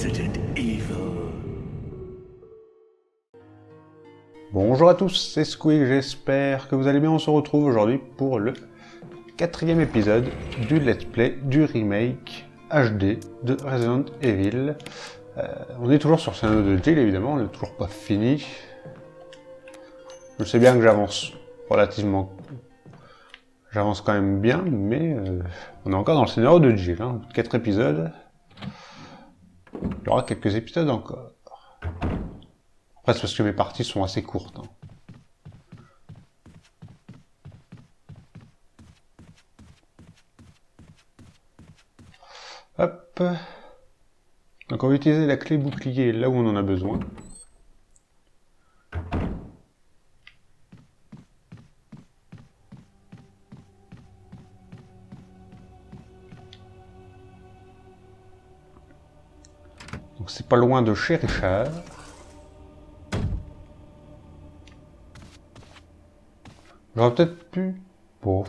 Resident Evil. Bonjour à tous, c'est Squeak, j'espère que vous allez bien. On se retrouve aujourd'hui pour le 4e épisode du Let's Play du remake HD de Resident Evil. On est toujours sur scénario de Jill évidemment, on n'est toujours pas fini. Je sais bien que j'avance relativement... J'avance quand même bien, mais on est encore dans le scénario de Jill. 4 épisodes. Il y aura quelques épisodes encore. Après, c'est parce que mes parties sont assez courtes. Hop. Donc on va utiliser la clé bouclier là où on en a besoin. Donc c'est pas loin de chez Richard. J'aurais peut-être pu... Bon,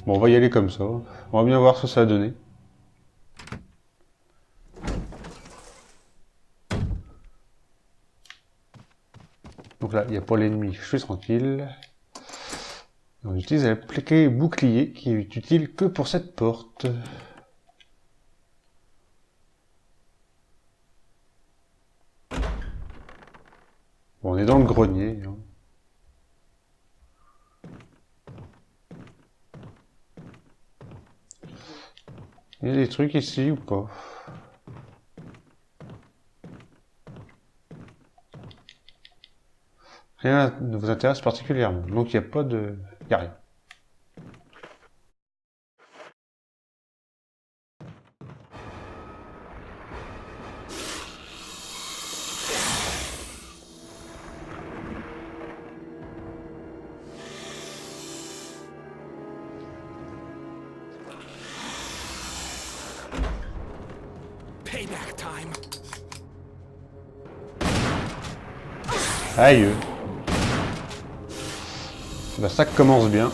on va y aller comme ça. On va bien voir ce que ça va donner. Donc là, il n'y a pas l'ennemi, je suis tranquille. On utilise la clé bouclier qui est utile que pour cette porte. Bon, on est dans le grenier. Il y a des trucs ici ou pas? Rien ne vous intéresse particulièrement, donc il n'y a pas de... Il n'y a rien. Payback time. Aïe. Bah ça commence bien.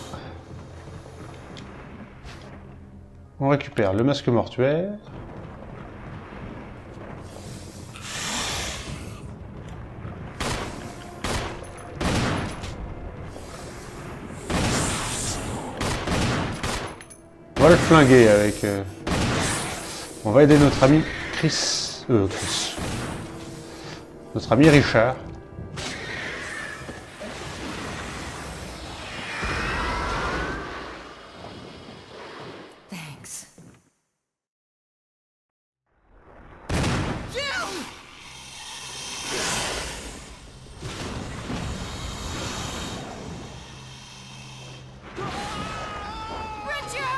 On récupère le masque mortuaire. On va le flinguer avec... On va aider notre ami Chris. Notre ami Richard. Thanks. Richard!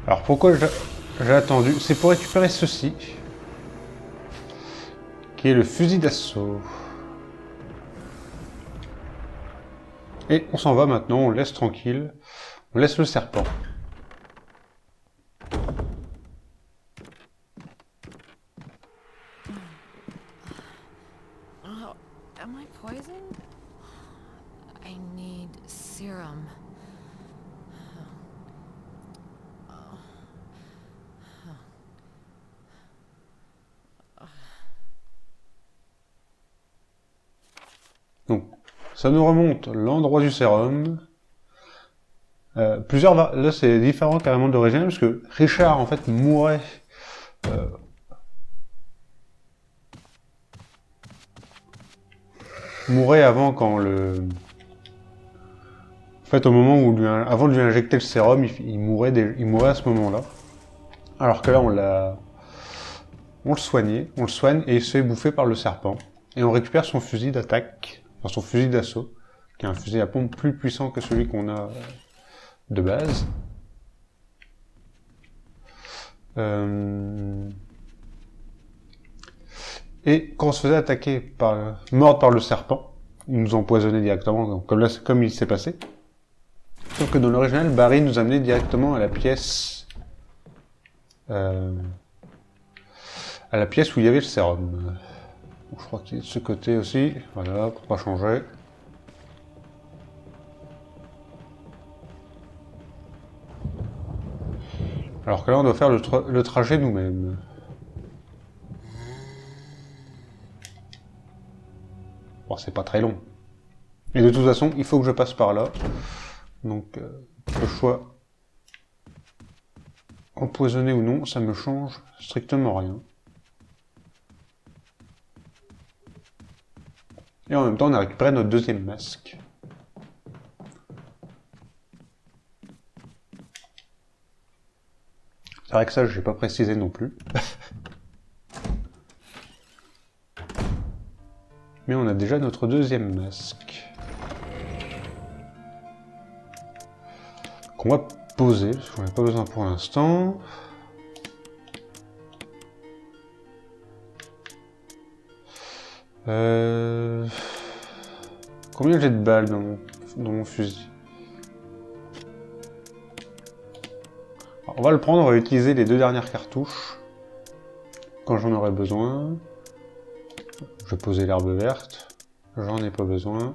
Alors pourquoi j'ai attendu? C'est pour récupérer ceci. Qui est le fusil d'assaut. Et on s'en va maintenant, on le laisse tranquille. On laisse le serpent. Oh, am I poisoned? I need serum. Donc, ça nous remonte l'endroit du sérum. Là, c'est différent carrément de l'original, parce que Richard, en fait, mourait... mourait avant quand le... En fait, au moment où avant de lui injecter le sérum, il mourait à ce moment-là. Alors que là, on le soignait, on le soigne et il se fait bouffer par le serpent. Et on récupère son fusil d'attaque, enfin son fusil d'assaut, qui est un fusil à pompe plus puissant que celui qu'on a de base. Et quand on se faisait attaquer mordre par le serpent, il nous empoisonnait directement, donc comme il s'est passé. Sauf que dans l'original, Barry nous amenait directement à la pièce où il y avait le sérum. Bon, je crois qu'il est de ce côté aussi. Voilà, pour pas changer. Alors que là, on doit faire le trajet nous-mêmes. Bon, c'est pas très long. Et de toute façon, il faut que je passe par là. Donc, que je sois empoisonné ou non, ça me change strictement rien. Et en même temps, on a récupéré notre deuxième masque. C'est vrai que ça, je n'ai pas précisé non plus. Mais on a déjà notre deuxième masque. Qu'on va poser, parce qu'on n'a pas besoin pour l'instant. Combien j'ai de balles dans mon fusil? Alors, on va le prendre, on va utiliser les 2 dernières cartouches. Quand j'en aurai besoin. Je vais poser l'herbe verte. J'en ai pas besoin.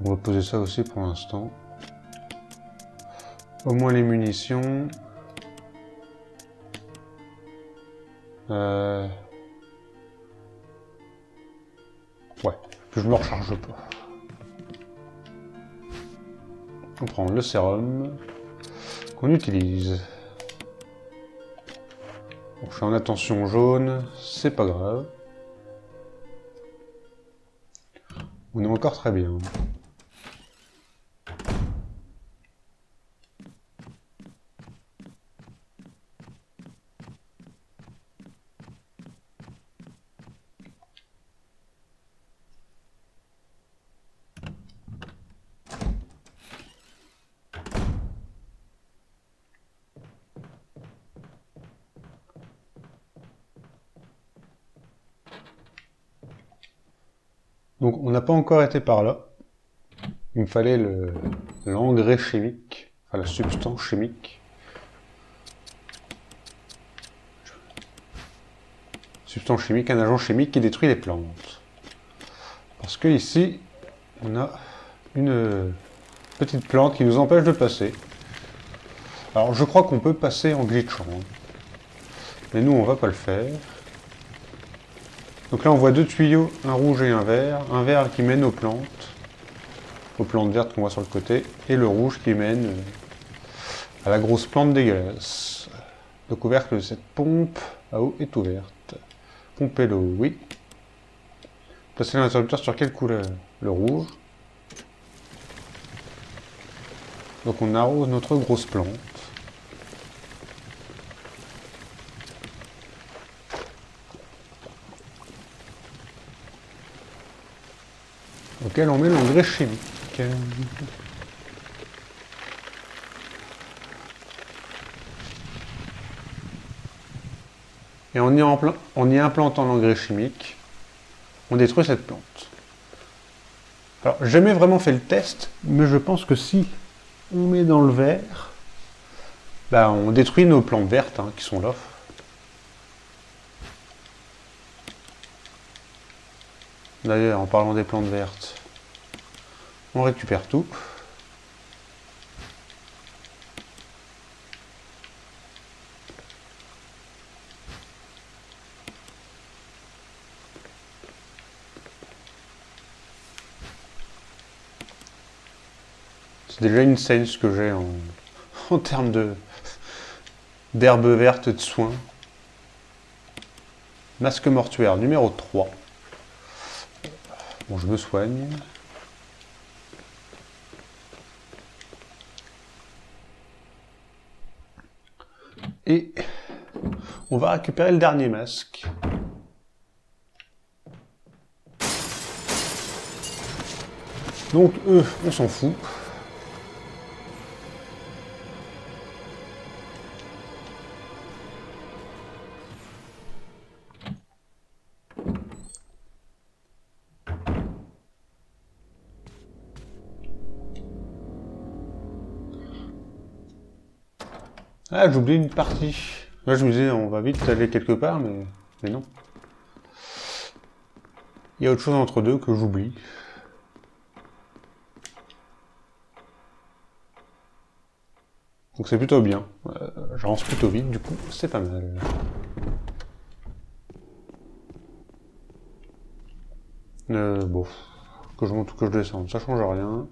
On va poser ça aussi pour l'instant. Au moins les munitions. Ouais. Puis je me recharge pas. On prend le sérum qu'on utilise. Bon, je suis en attention jaune, c'est pas grave. On est encore très bien. Donc on n'a pas encore été par là. Il me fallait l'engrais chimique, enfin la substance chimique. Substance chimique, un agent chimique qui détruit les plantes. Parce que ici, on a une petite plante qui nous empêche de passer. Alors je crois qu'on peut passer en glitchant. Mais nous on va pas le faire. Donc là on voit 2 tuyaux, un rouge et un vert qui mène aux plantes vertes qu'on voit sur le côté, et le rouge qui mène à la grosse plante dégueulasse. Le couvercle de cette pompe à eau est ouverte. Pomper l'eau, oui. Placer l'interrupteur sur quelle couleur? Le rouge. Donc on arrose notre grosse plante. Auquel on met l'engrais chimique. Et en y implantant l'engrais chimique, on détruit cette plante. Alors, j'ai jamais vraiment fait le test, mais je pense que si on met dans le verre, bah, on détruit nos plantes vertes qui sont là. D'ailleurs, en parlant des plantes vertes, on récupère tout. C'est déjà une scène ce que j'ai en termes d'herbe verte de soins. Masque mortuaire numéro 3. Bon, je me soigne. Et on va récupérer le dernier masque. Donc eux, on s'en fout. Ah, j'oublie une partie. Là, je me disais, on va vite aller quelque part, mais non. Il y a autre chose entre deux que j'oublie. Donc c'est plutôt bien. J'avance plutôt vite, du coup, c'est pas mal. Bon, que je monte ou que je descende, ça change rien.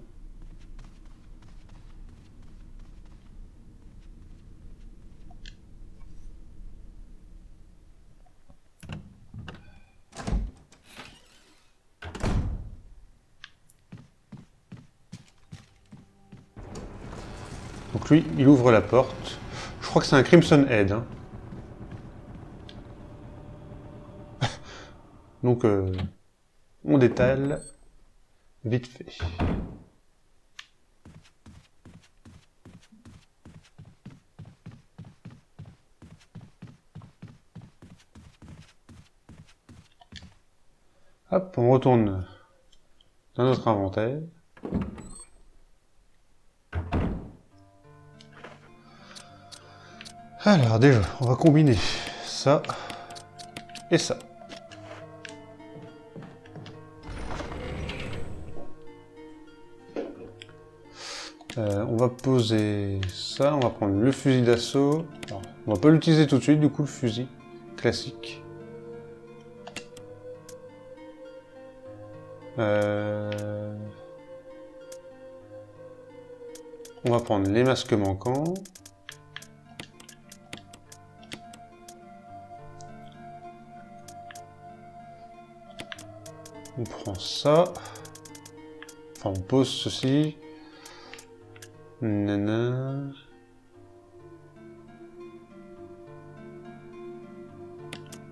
Donc lui, il ouvre la porte. Je crois que c'est un Crimson Head. Hein. Donc, on détale vite fait. Hop, on retourne dans notre inventaire. Alors déjà, on va combiner ça et ça. On va poser ça, on va prendre le fusil d'assaut. On va pas l'utiliser tout de suite, du coup le fusil classique. On va prendre les masques manquants. On prend ça. Enfin, on pose ceci. Nana.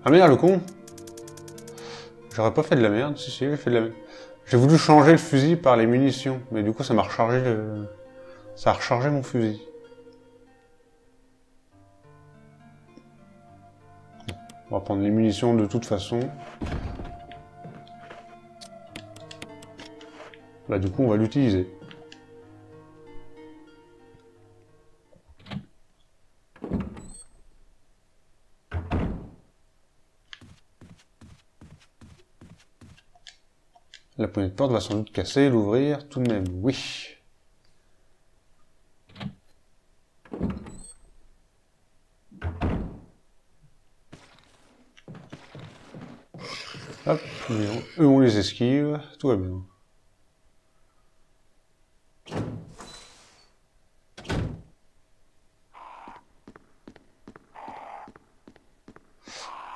Ah merde, le con! J'aurais pas fait de la merde, si, j'ai fait de la merde. J'ai voulu changer le fusil par les munitions, mais du coup ça m'a rechargé le... Ça a rechargé mon fusil. On va prendre les munitions de toute façon. Bah du coup on va l'utiliser. La poignée de porte va sans doute casser, l'ouvrir tout de même, oui. Hop, eux on les esquive, tout va bien.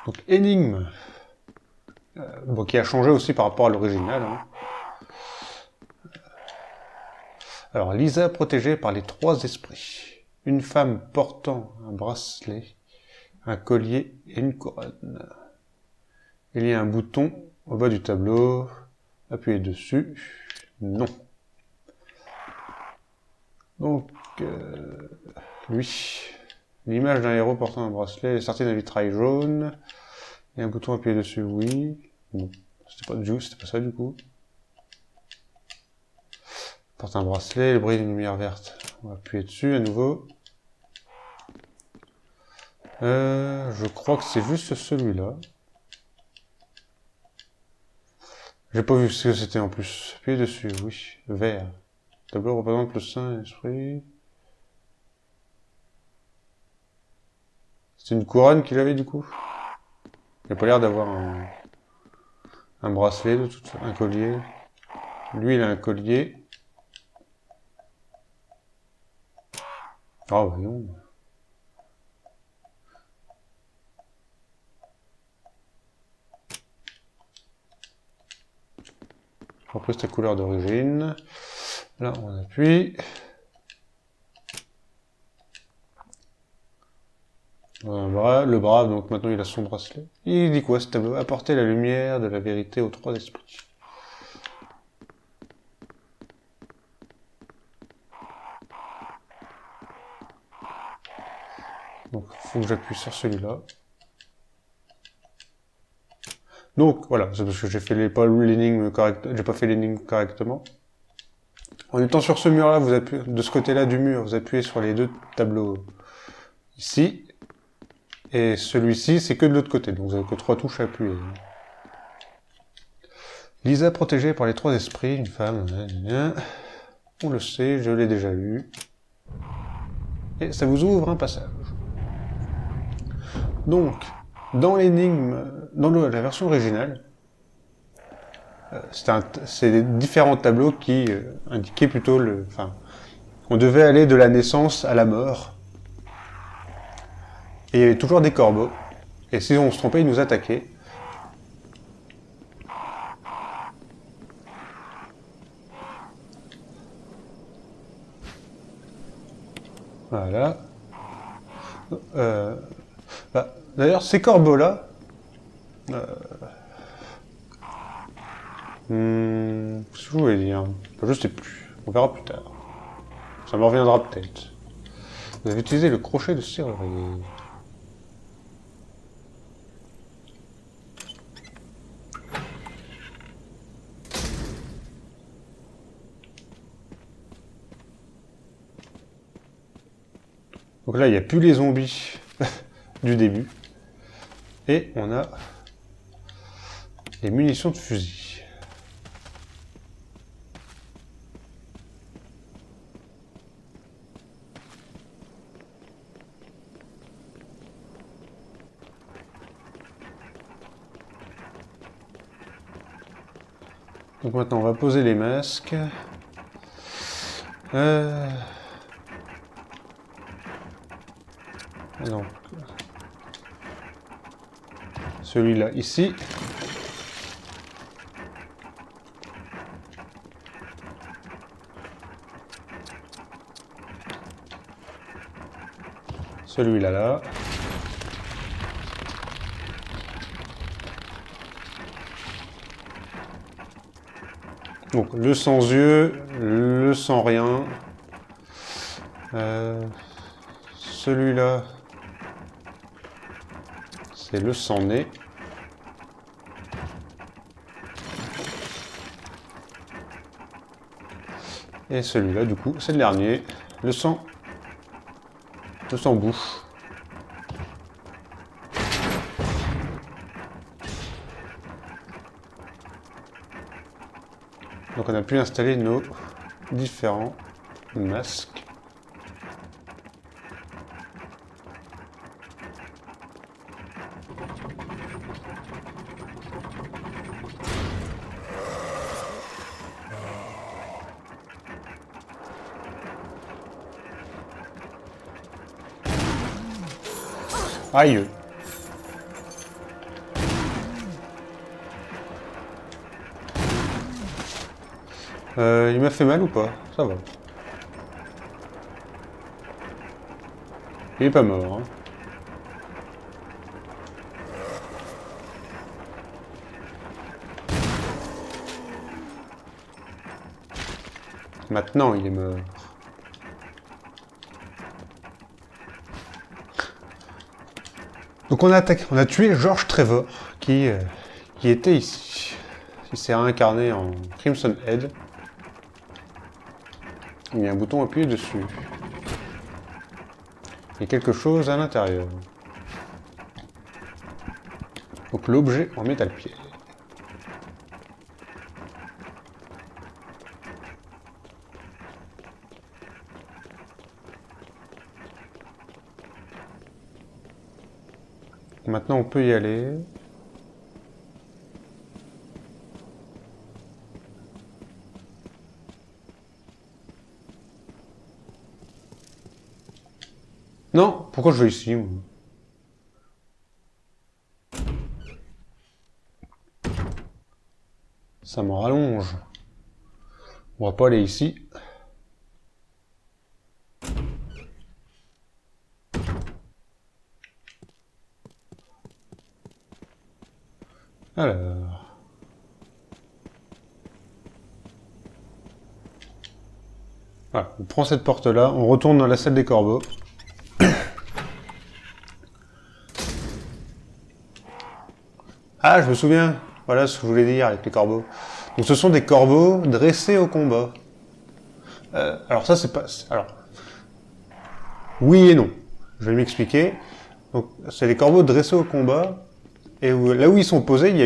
Donc énigme. Bon, qui a changé aussi par rapport à l'original. Hein. Alors, Lisa protégée par les trois esprits. Une femme portant un bracelet, un collier et une couronne. Il y a un bouton au bas du tableau. Appuyez dessus. Non. Donc, lui. L'image d'un héros portant un bracelet est sortie d'un vitrail jaune. Il y a un bouton appuyé dessus, oui. Bon, c'était pas ça du coup. Porte un bracelet, le bruit d'une lumière verte. On va appuyer dessus à nouveau. Je crois que c'est juste celui-là. J'ai pas vu ce que c'était en plus. Appuyez dessus, oui. Vert. Le tableau représente le Saint-Esprit. C'est une couronne qu'il avait du coup. Il n'a pas l'air d'avoir un bracelet, de toute façon, un collier. Lui, il a un collier. Ah, voyons. Après, c'est ta couleur d'origine. Là, on appuie. Le brave, donc maintenant il a son bracelet. Il dit quoi ce tableau? Apporter la lumière de la vérité aux trois esprits. Donc, il faut que j'appuie sur celui-là. Donc, voilà, c'est parce que j'ai fait l'énigme j'ai pas fait l'énigme correctement. En étant sur ce mur-là, vous appuyez, de ce côté-là du mur, vous appuyez sur les deux tableaux ici. Et celui-ci, c'est que de l'autre côté, donc vous avez que 3 touches à appuyer. Lisa protégée par les trois esprits, une femme. On le sait, je l'ai déjà lu. Et ça vous ouvre un passage. Donc, dans l'énigme, dans la version originale, c'est des différents tableaux qui indiquaient plutôt le... Enfin, on devait aller de la naissance à la mort. Et il y avait toujours des corbeaux. Et si on se trompait, ils nous attaquaient. Voilà. D'ailleurs, ces corbeaux-là... qu'est-ce que je voulais dire? Je sais plus. On verra plus tard. Ça me reviendra peut-être. Vous avez utilisé le crochet de serrurier. Donc là, il n'y a plus les zombies du début. Et on a les munitions de fusil. Donc maintenant, on va poser les masques. Donc, celui-là ici. Celui-là là. Donc le sans yeux, le sans rien. Celui-là, c'est le sans nez. Et celui-là, du coup, c'est le dernier, le sans bouche. Donc on a pu installer nos différents masques. Aïe! Il m'a fait mal ou pas? Ça va. Il est pas mort. Hein. Maintenant, il est mort. Donc on a tué George Trevor, qui était ici. Il s'est réincarné en Crimson Head. Il y a un bouton appuyé dessus. Il y a quelque chose à l'intérieur. Donc l'objet en métal pied. Maintenant on peut y aller. Non, pourquoi je vais ici moi? Ça me rallonge. On va pas aller ici. Alors... Voilà, on prend cette porte-là, on retourne dans la salle des corbeaux. Ah, je me souviens. Voilà ce que je voulais dire avec les corbeaux. Donc ce sont des corbeaux dressés au combat. Alors ça c'est pas... Alors... Oui et non. Je vais m'expliquer. Donc c'est des corbeaux dressés au combat. Et là où ils sont posés, il y a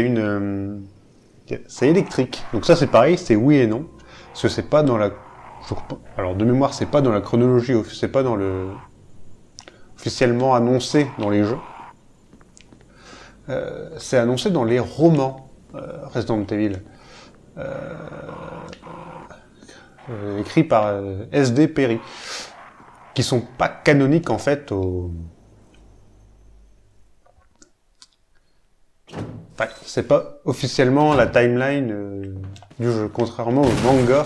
c'est électrique. Donc ça c'est pareil, c'est oui et non. Parce que c'est pas dans la... Alors de mémoire, c'est pas dans la chronologie, c'est pas dans le... officiellement annoncé dans les jeux. C'est annoncé dans les romans Resident Evil. Écrits par S.D. Perry. Qui sont pas canoniques en fait au... Enfin, c'est pas officiellement la timeline du jeu, contrairement au manga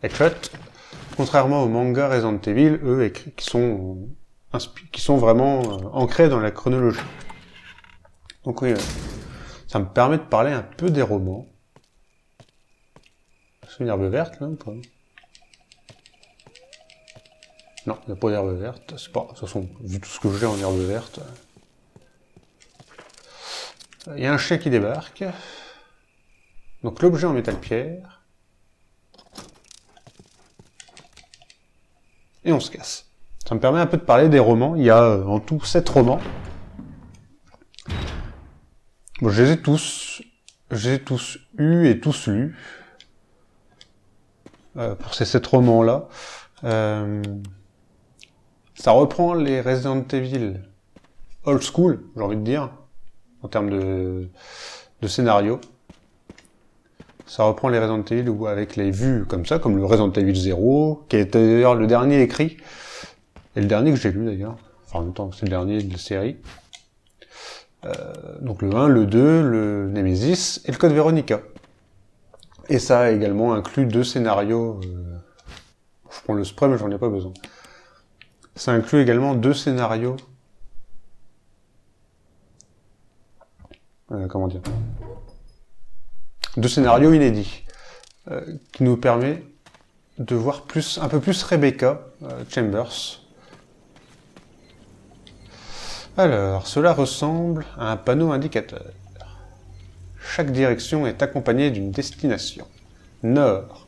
Headshot, contrairement au manga Resident Evil, eux, qui sont vraiment ancrés dans la chronologie. Donc oui, ça me permet de parler un peu des romans. C'est une herbe verte, là, ou pas? Non, il n'y a pas d'herbe verte. C'est pas... De toute façon, vu tout ce que j'ai en herbe verte... Il y a un chien qui débarque. Donc l'objet en métal pierre. Et on se casse. Ça me permet un peu de parler des romans. Il y a en tout 7 romans. Bon, je les ai tous eus et tous lus. Pour ces 7 romans-là. Ça reprend les Resident Evil old school, j'ai envie de dire, en termes de scénario. Ça reprend les Resident Evil avec les vues comme ça, comme le Resident Evil 0, qui est d'ailleurs le dernier écrit, et le dernier que j'ai lu d'ailleurs, enfin en même temps c'est le dernier de la série. Donc le 1, le 2, le Nemesis et le Code Veronica. Et ça a également inclus 2 scénarios, je prends le spray mais j'en ai pas besoin. Ça inclut également 2 scénarios. Comment dire 2 scénarios inédits. Qui nous permet de voir un peu plus Rebecca Chambers. Alors, cela ressemble à un panneau indicateur. Chaque direction est accompagnée d'une destination. Nord,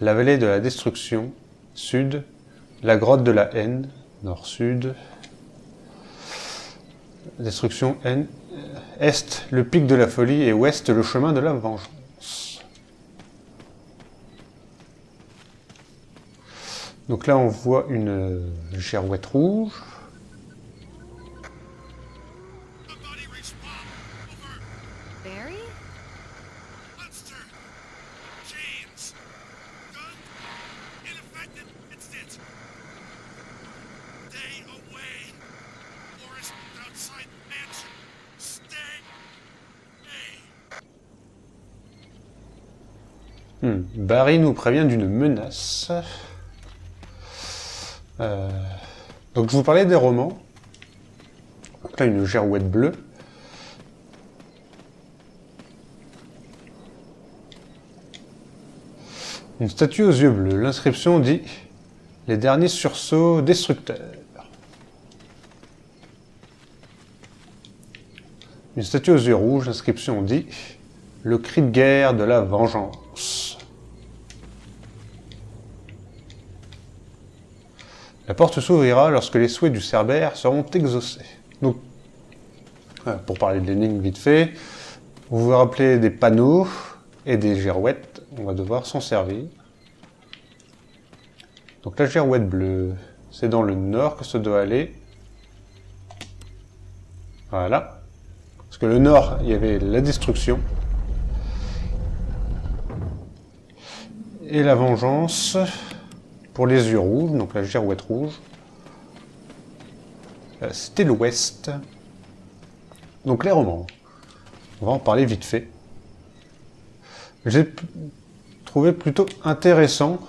la vallée de la destruction. Sud, la grotte de la haine, nord-sud. Destruction, haine. Est, le pic de la folie. Et ouest, le chemin de la vengeance. Donc là, on voit une girouette rouge. Barry? Monster! James! Gun! Ineffective! It's it! Stay away! Forest outside mansion! Stay! Hey! Barry nous prévient d'une menace. Donc je vous parlais des romans. Donc là, une girouette bleue. Une statue aux yeux bleus. L'inscription dit « Les derniers sursauts destructeurs ». Une statue aux yeux rouges. L'inscription dit « Le cri de guerre de la vengeance ». La porte s'ouvrira lorsque les souhaits du Cerbère seront exaucés. Donc, pour parler de l'énigme vite fait, vous vous rappelez des panneaux et des girouettes, on va devoir s'en servir. Donc la girouette bleue, c'est dans le nord que ça doit aller. Voilà. Parce que le nord, il y avait la destruction. Et la vengeance... Pour les yeux rouges, donc la girouette rouge, c'était l'ouest. Donc les romans. On va en parler vite fait. J'ai trouvé plutôt intéressant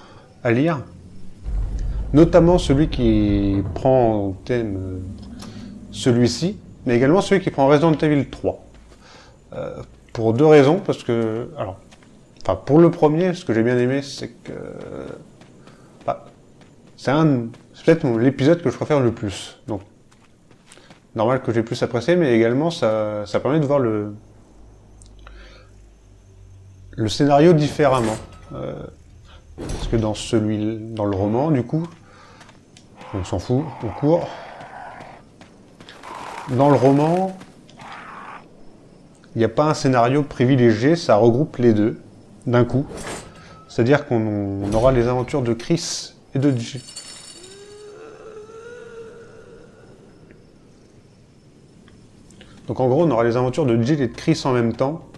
à lire. Notamment celui qui prend en thème celui-ci, mais également celui qui prend Resident Evil 3. Pour 2 raisons, parce que... Alors, enfin, pour le premier, ce que j'ai bien aimé, c'est que... c'est peut-être l'épisode que je préfère le plus. Donc, normal que j'ai plus apprécié, mais également ça permet de voir le scénario différemment. Parce que dans le roman, du coup, on s'en fout, on court. Dans le roman, il n'y a pas un scénario privilégié, ça regroupe les deux d'un coup. C'est-à-dire qu'on aura les aventures de Chris et de Jill. Donc en gros, on aura les aventures de Jill et de Chris en même temps,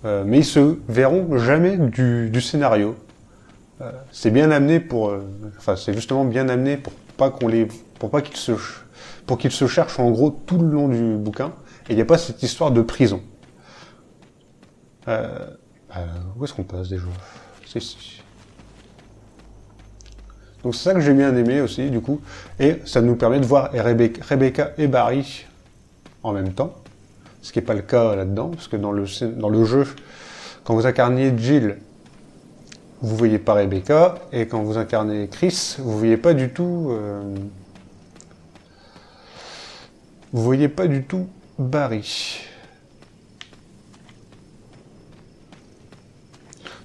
mais ils se verront jamais du scénario. C'est bien amené pour, enfin c'est justement bien amené pour pas qu'ils se cherchent en gros tout le long du bouquin. Et il n'y a pas cette histoire de prison. Où est-ce qu'on passe déjà? C'est ici. Donc c'est ça que j'ai bien aimé aussi du coup, et ça nous permet de voir Rebecca et Barry en même temps, ce qui n'est pas le cas là-dedans, parce que dans le jeu, quand vous incarniez Jill, vous voyez pas Rebecca, et quand vous incarnez Chris, vous voyez pas du tout, Barry.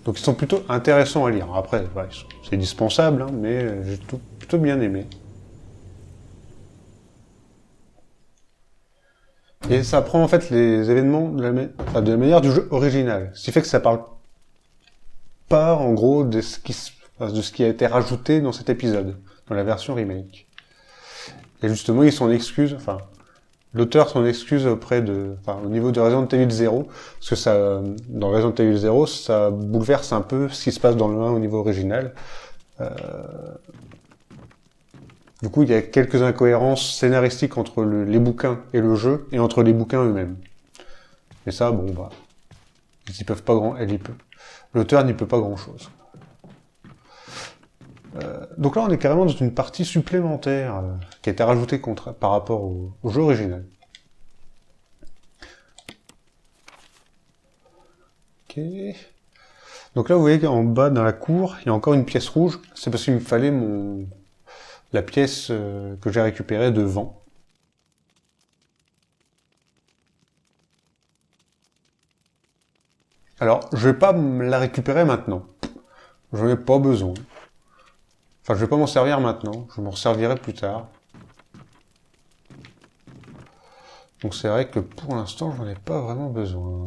Donc ils sont plutôt intéressants à lire. Après, voilà, c'est dispensable, hein, mais j'ai plutôt bien aimé. Et ça prend en fait les événements de la manière du jeu original. Ce qui fait que ça parle pas en gros de ce qui a été rajouté dans cet épisode, dans la version remake. Et justement, ils s'en excusent, enfin, l'auteur s'en excuse au niveau de Resident Evil 0, parce que ça, dans Resident Evil 0, ça bouleverse un peu ce qui se passe dans le 1 au niveau original. Du coup, il y a quelques incohérences scénaristiques entre les bouquins et le jeu, et entre les bouquins eux-mêmes. Mais ça, bon, bah, l'auteur n'y peut pas grand-chose. Donc là, on est carrément dans une partie supplémentaire qui a été rajoutée par rapport au jeu original. Ok. Donc là, vous voyez qu'en bas, dans la cour, il y a encore une pièce rouge. C'est parce qu'il me fallait la pièce que j'ai récupérée devant. Alors, je vais pas me la récupérer maintenant. J'en ai pas besoin. Enfin, je vais pas m'en servir maintenant. Je m'en servirai plus tard. Donc c'est vrai que pour l'instant, j'en ai pas vraiment besoin.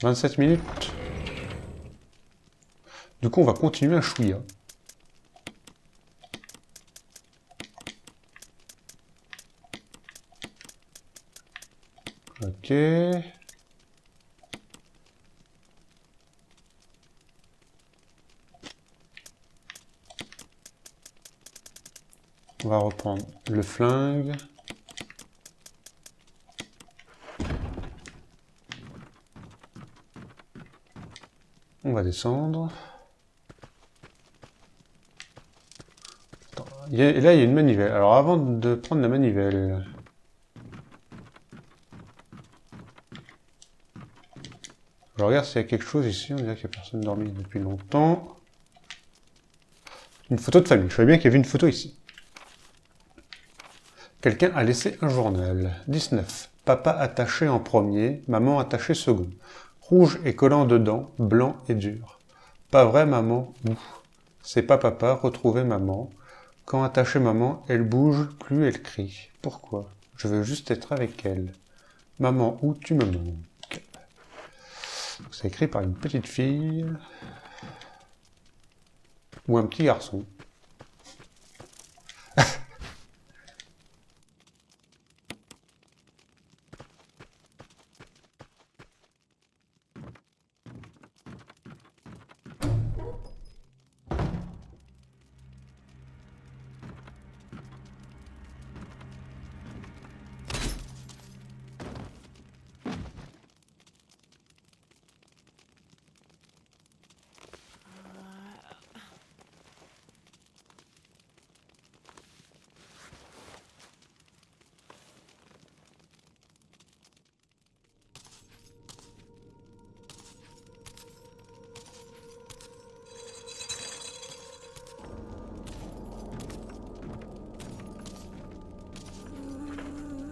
27 minutes. Du coup, on va continuer un chouïa. Ok. On va reprendre le flingue. On va descendre. Attends, et là, il y a une manivelle. Alors, avant de prendre la manivelle... Je regarde s'il y a quelque chose ici. On dirait qu'il n'y a personne dormi depuis longtemps. Une photo de famille. Je savais bien qu'il y avait une photo ici. Quelqu'un a laissé un journal. 19. Papa attaché en premier, maman attachée second. Rouge et collant dedans, blanc et dur. Pas vrai, maman? Ouh. C'est pas papa, retrouver maman. Quand attacher maman, elle bouge, plus elle crie. Pourquoi? Je veux juste être avec elle. Maman, où tu me manques? C'est écrit par une petite fille. Ou un petit garçon.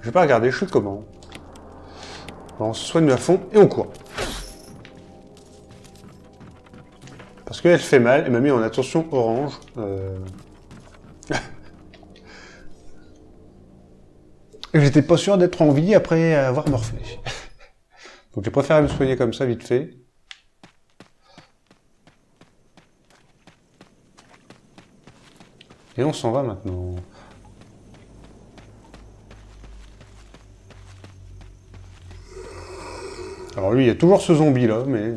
Je vais pas regarder, je suis comment. On se soigne à fond et on court. Parce qu'elle fait mal, elle m'a mis en attention orange. Et j'étais pas sûr d'être en vie après avoir morflé. Donc j'ai préféré me soigner comme ça, vite fait. Et on s'en va maintenant. Alors lui, il y a toujours ce zombie là, mais...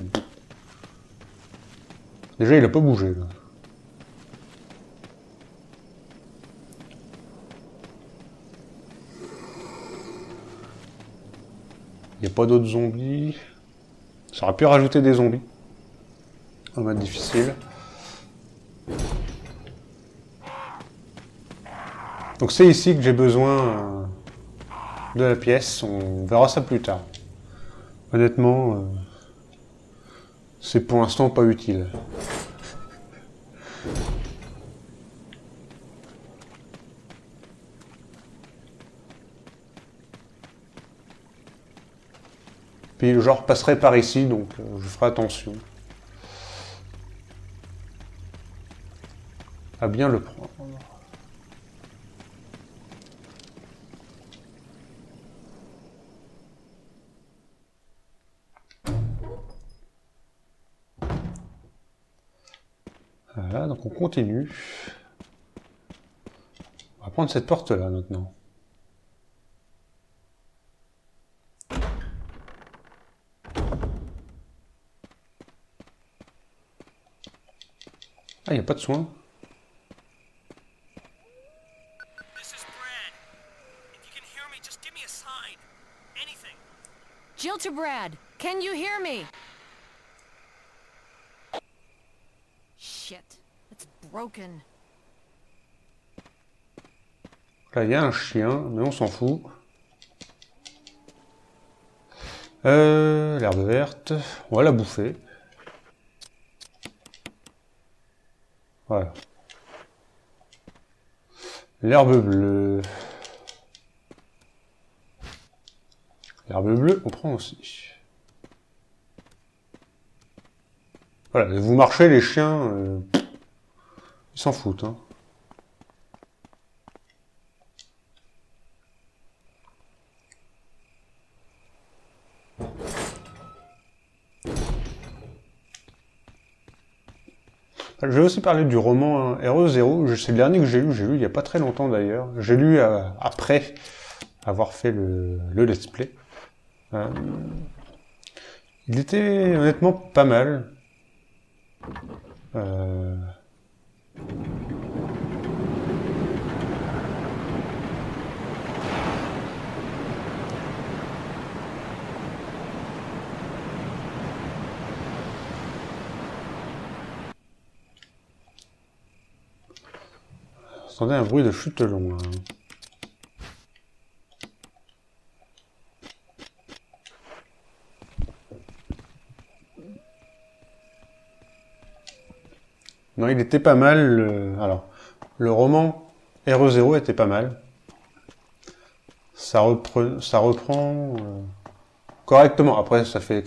Déjà, il a pas bougé là. Il n'y a pas d'autres zombies. Ça aurait pu rajouter des zombies. En mode difficile. Donc c'est ici que j'ai besoin de la pièce. On verra ça plus tard. Honnêtement, c'est pour l'instant pas utile. Puis je repasserai par ici, donc je ferai attention à bien le prendre. Voilà, donc on continue. On va prendre cette porte-là maintenant. Ah, il n'y a pas de soin. This is Brad. If you can hear me, just give me a sign. Anything. Jill to Brad. Can you hear me? Shit. It's broken. Là, il y a un chien, mais on s'en fout. L'herbe verte. On va la bouffer. Voilà. L'herbe bleue. L'herbe bleue, on prend aussi. Voilà, vous marchez, les chiens, ils s'en foutent. Hein. Je vais aussi parler du roman RE0, c'est le dernier que j'ai lu il n'y a pas très longtemps d'ailleurs. J'ai lu après avoir fait le let's play. Il était honnêtement pas mal. J'entendais un bruit de chute loin. Non, il était pas mal. Alors, le roman RE0 était pas mal. Ça reprend correctement. Après, ça fait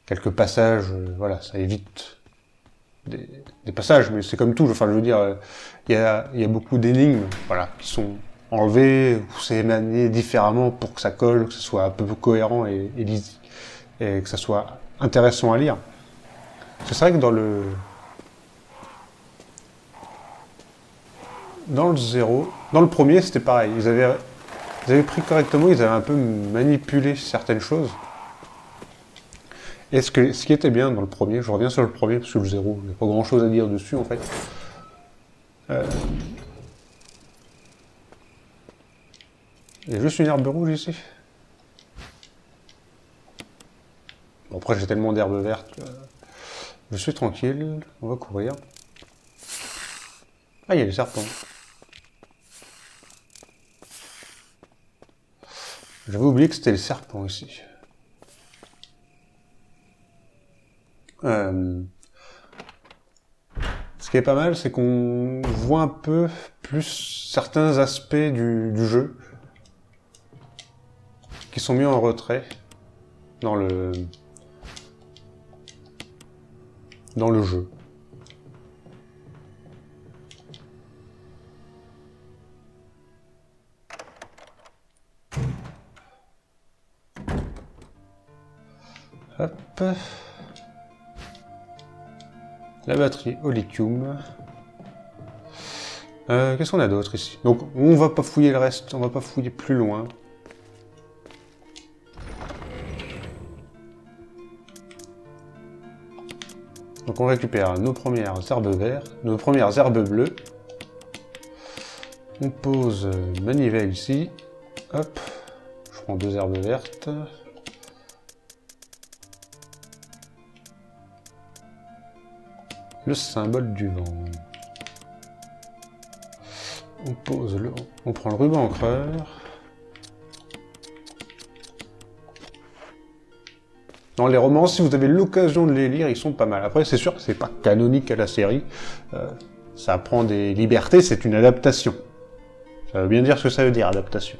quelques passages. Voilà, ça évite des passages, mais c'est comme tout. Enfin, je veux dire, il y a beaucoup d'énigmes, voilà, qui sont enlevées ou c'est manié différemment pour que ça colle, que ce soit un peu cohérent et lisible, et que ça soit intéressant à lire. C'est vrai que dans le 0, dans le premier, c'était pareil. Ils avaient pris correctement, ils avaient un peu manipulé certaines choses. Et ce qui était bien dans le premier, je reviens sur le premier, parce que le 0, il n'y a pas grand chose à dire dessus en fait. Il y a juste une herbe rouge ici. Bon, après j'ai tellement d'herbes vertes. Je suis tranquille, on va courir. Ah, il y a les serpents. J'avais oublié que c'était les serpents ici. Ce qui est pas mal, c'est qu'on voit un peu plus certains aspects du jeu qui sont mis en retrait dans le dans le jeu. Hop. La batterie au lithium. Qu'est-ce qu'on a d'autre ici? Donc on va pas fouiller le reste, on va pas fouiller plus loin. Donc on récupère nos premières herbes vertes, nos premières herbes bleues. On pose manivelle ici. Hop. Je prends 2 herbes vertes. Le symbole du vent. On prend le ruban encreur. Dans les romans, si vous avez l'occasion de les lire, ils sont pas mal. Après, c'est sûr que c'est pas canonique à la série. Ça prend des libertés, c'est une adaptation. Ça veut bien dire ce que ça veut dire, adaptation.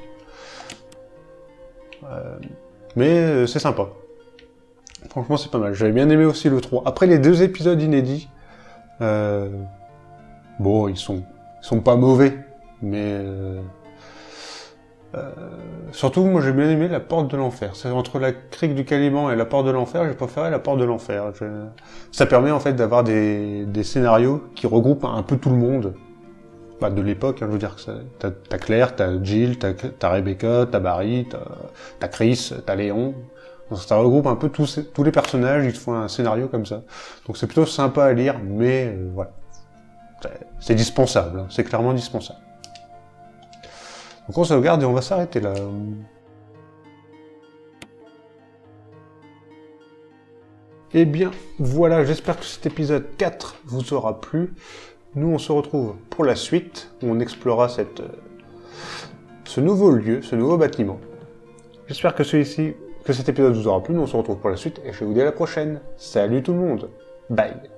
Mais c'est sympa. Franchement, c'est pas mal. J'avais bien aimé aussi le 3. Après les 2 épisodes inédits, bon, ils sont pas mauvais, mais surtout, moi j'ai bien aimé la porte de l'enfer. C'est entre la crique du Caliban et la porte de l'enfer, j'ai préféré la porte de l'enfer. Ça permet en fait d'avoir des scénarios qui regroupent un peu tout le monde. Bah, de l'époque, hein, je veux dire que t'as Claire, t'as Jill, t'as Rebecca, t'as Barry, t'as Chris, t'as Léon. Donc, ça regroupe un peu tous les personnages, ils te font un scénario comme ça. Donc c'est plutôt sympa à lire, mais voilà. C'est dispensable, hein, c'est clairement dispensable. Donc on sauvegarde et on va s'arrêter là. Eh bien, voilà, j'espère que cet épisode 4 vous aura plu. Nous, on se retrouve pour la suite, où on explorera ce nouveau lieu, ce nouveau bâtiment. J'espère que cet épisode vous aura plu. Nous, on se retrouve pour la suite, et je vous dis à la prochaine. Salut tout le monde. Bye.